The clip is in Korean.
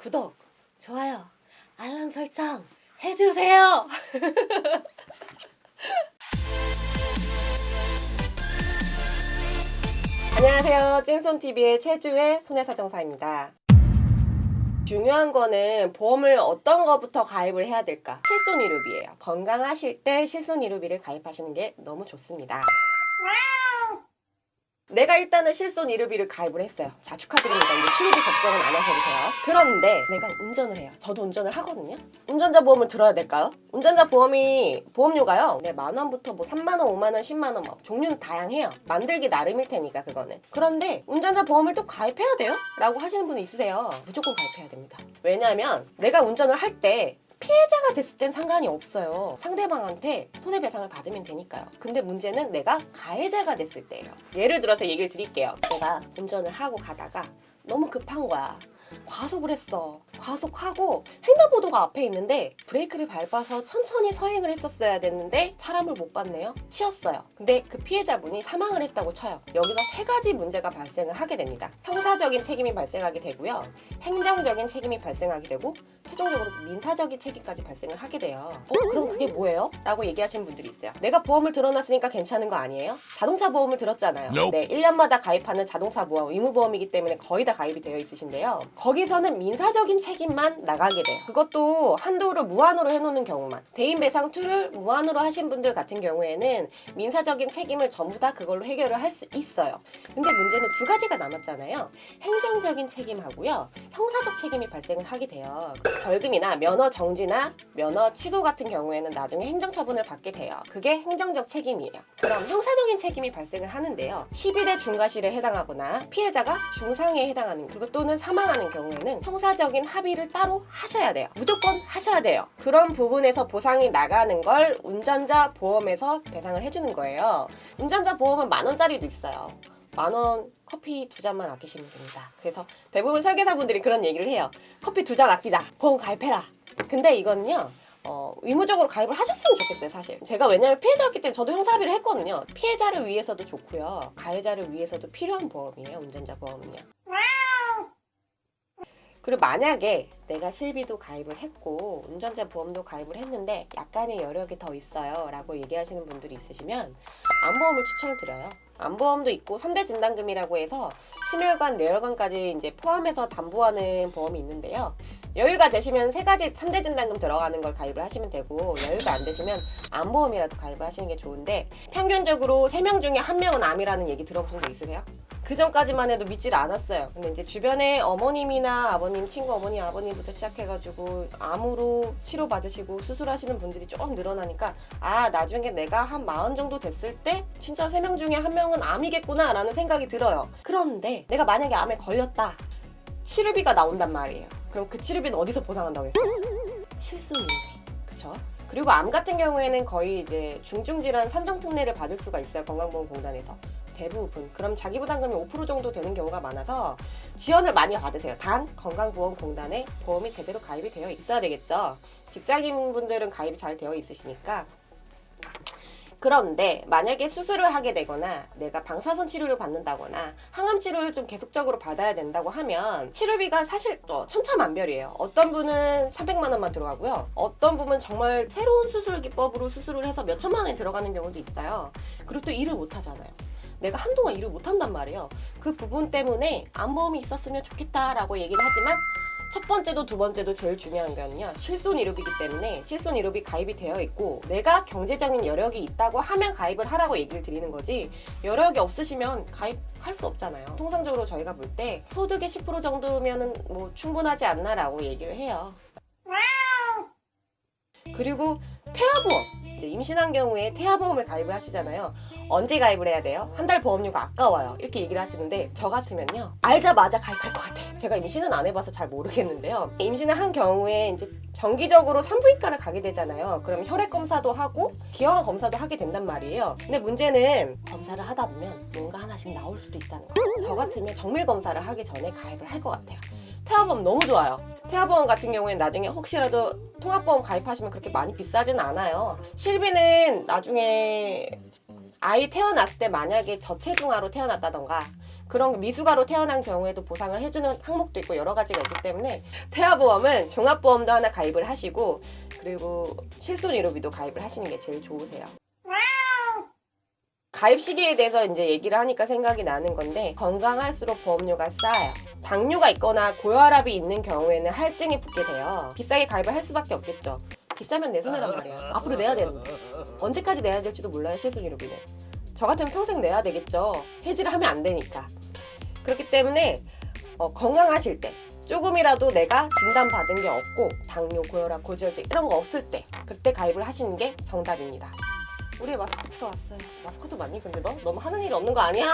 구독, 좋아요, 알람 설정 해주세요. 안녕하세요. 찐손TV의 최주의 손해사정사입니다. 중요한 거는 보험을 어떤 거부터 가입을 해야 될까? 실손이루비예요. 건강하실 때 실손이루비를 가입하시는 게 너무 좋습니다. 내가 일단은 실손이루비를 가입을 했어요. 자, 축하드립니다. 이제 치료비 걱정은 안 하셔도 돼요. 그런데 내가 운전을 해요. 저도 운전을 하거든요. 운전자 보험을 들어야 될까요? 운전자 보험이 보험료가요. 네, 10,000원부터 뭐 30,000원, 50,000원, 100,000원 뭐 종류는 다양해요. 만들기 나름일 테니까 그거는. 그런데 운전자 보험을 또 가입해야 돼요? 라고 하시는 분이 있으세요. 무조건 가입해야 됩니다. 왜냐하면 내가 운전을 할 때 피해자가 됐을 땐 상관이 없어요. 상대방한테 손해배상을 받으면 되니까요. 근데 문제는 내가 가해자가 됐을 때예요. 예를 들어서 얘기를 드릴게요. 내가 운전을 하고 가다가 너무 급한 거야. 과속을 했어. 과속하고 횡단보도가 앞에 있는데 브레이크를 밟아서 천천히 서행을 했었어야 됐는데 사람을 못 봤네요. 치였어요. 근데 그 피해자분이 사망을 했다고 쳐요. 여기서 세 가지 문제가 발생을 하게 됩니다. 형사적인 책임이 발생하게 되고요. 행정적인 책임이 발생하게 되고 최종적으로 민사적인 책임까지 발생을 하게 돼요. 그럼 그게 뭐예요? 라고 얘기하시는 분들이 있어요. 내가 보험을 들어놨으니까 괜찮은 거 아니에요? 자동차 보험을 들었잖아요. 네, 1년마다 가입하는 자동차 보험, 의무보험이기 때문에 거의 다 가입이 되어 있으신데요. 거기서는 민사적인 책임만 나가게 돼요. 그것도 한도를 무한으로 해놓는 경우만. 대인배상 2를 무한으로 하신 분들 같은 경우에는 민사적인 책임을 전부 다 그걸로 해결을 할 수 있어요. 근데 문제는 두 가지가 남았잖아요. 행정적인 책임하고요. 형사적 책임이 발생을 하게 돼요. 벌금이나 면허 정지나 면허 취소 같은 경우에는 나중에 행정처분을 받게 돼요. 그게 행정적 책임이에요. 그럼 형사적인 책임이 발생을 하는데요. 12대 중과실에 해당하거나 피해자가 중상에 해당하는 그리고 또는 사망하는 경우에는 형사적인 합의를 따로 하셔야 돼요. 무조건 하셔야 돼요. 그런 부분에서 보상이 나가는 걸 운전자 보험에서 배상을 해주는 거예요. 운전자 보험은 10,000원짜리도 있어요. 10,000원 커피 2잔만 아끼시면 됩니다. 그래서 대부분 설계사분들이 그런 얘기를 해요. 커피 2잔 아끼자. 보험 가입해라. 근데 이거는요. 의무적으로 가입을 하셨으면 좋겠어요, 사실. 제가 왜냐면 피해자였기 때문에 저도 형사합의를 했거든요. 피해자를 위해서도 좋고요. 가해자를 위해서도 필요한 보험이에요, 운전자 보험은요. 그리고 만약에 내가 실비도 가입을 했고 운전자 보험도 가입을 했는데 약간의 여력이 더 있어요 라고 얘기하시는 분들이 있으시면 암보험을 추천을 드려요. 암보험도 있고 3대 진단금이라고 해서 심혈관, 뇌혈관까지 이제 포함해서 담보하는 보험이 있는데요. 여유가 되시면 3가지 3대 진단금 들어가는 걸 가입을 하시면 되고 여유가 안 되시면 암보험이라도 가입을 하시는 게 좋은데 평균적으로 3명 중에 1명은 암이라는 얘기 들어보신 적 있으세요? 그 전까지만 해도 믿질 않았어요. 근데 이제 주변에 어머님이나 아버님, 친구 어머니, 아버님부터 시작해가지고 암으로 치료받으시고 수술하시는 분들이 조금 늘어나니까 아, 나중에 내가 한 40 정도 됐을 때 진짜 3명 중에 1명은 암이겠구나 라는 생각이 들어요. 그런데 내가 만약에 암에 걸렸다. 치료비가 나온단 말이에요. 그럼 그 치료비는 어디서 보상한다고 했어요? 실손이루비. 그쵸? 그리고 암 같은 경우에는 거의 이제 중증질환 산정특례를 받을 수가 있어요. 건강보험공단에서. 대부분. 그럼 자기 부담금이 5% 정도 되는 경우가 많아서 지원을 많이 받으세요. 단 건강보험공단에 보험이 제대로 가입이 되어 있어야 되겠죠. 직장인분들은 가입이 잘 되어 있으시니까. 그런데 만약에 수술을 하게 되거나 내가 방사선 치료를 받는다거나 항암 치료를 좀 계속적으로 받아야 된다고 하면 치료비가 사실 또 천차만별이에요. 어떤 분은 300만 원만 들어가고요. 어떤 분은 정말 새로운 수술 기법으로 수술을 해서 몇 천만 원이 들어가는 경우도 있어요. 그리고 또 일을 못 하잖아요. 내가 한동안 일을 못 한단 말이에요. 그 부분 때문에 암보험이 있었으면 좋겠다라고 얘기를 하지만 첫 번째도 두 번째도 제일 중요한 거는요. 실손이루비이기 때문에 실손이루비 가입이 되어 있고 내가 경제적인 여력이 있다고 하면 가입을 하라고 얘기를 드리는 거지 여력이 없으시면 가입할 수 없잖아요. 통상적으로 저희가 볼 때 소득의 10% 정도면은 뭐 충분하지 않나라고 얘기를 해요. 그리고 태아보험. 이제 임신한 경우에 태아보험을 가입을 하시잖아요. 언제 가입을 해야 돼요? 한 달 보험료가 아까워요. 이렇게 얘기를 하시는데 저 같으면요. 알자마자 가입할 것 같아요. 제가 임신은 안 해봐서 잘 모르겠는데요. 임신을 한 경우에 이제 정기적으로 산부인과를 가게 되잖아요. 그럼 혈액 검사도 하고 기형아 검사도 하게 된단 말이에요. 근데 문제는 검사를 하다 보면 뭔가 하나씩 나올 수도 있다는 거예요. 저 같으면 정밀 검사를 하기 전에 가입을 할 것 같아요. 태아보험 너무 좋아요. 태아보험 같은 경우에는 나중에 혹시라도 통합보험 가입하시면 그렇게 많이 비싸진 않아요. 실비는 나중에 아이 태어났을 때 만약에 저체중아로 태어났다던가 그런 미숙아로 태어난 경우에도 보상을 해주는 항목도 있고 여러 가지가 있기 때문에 태아보험은 종합보험도 하나 가입을 하시고 그리고 실손의료비도 가입을 하시는 게 제일 좋으세요. 가입 시기에 대해서 이제 얘기를 하니까 생각이 나는 건데 건강할수록 보험료가 싸요. 당뇨가 있거나 고혈압이 있는 경우에는 할증이 붙게 돼요. 비싸게 가입을 할 수밖에 없겠죠. 비싸면 내 손해란 말이야. 앞으로 내야 되는데 언제까지 내야 될지도 몰라요. 실손의료비는. 저 같으면 평생 내야 되겠죠. 해지를 하면 안 되니까. 그렇기 때문에 건강하실 때 조금이라도 내가 진단받은 게 없고 당뇨, 고혈압, 고지혈증 이런 거 없을 때 그때 가입을 하시는 게 정답입니다. 우리 마스코트가 왔어요. 마스코트 맞니? 근데 너? 너무 하는 일 없는 거 아니야?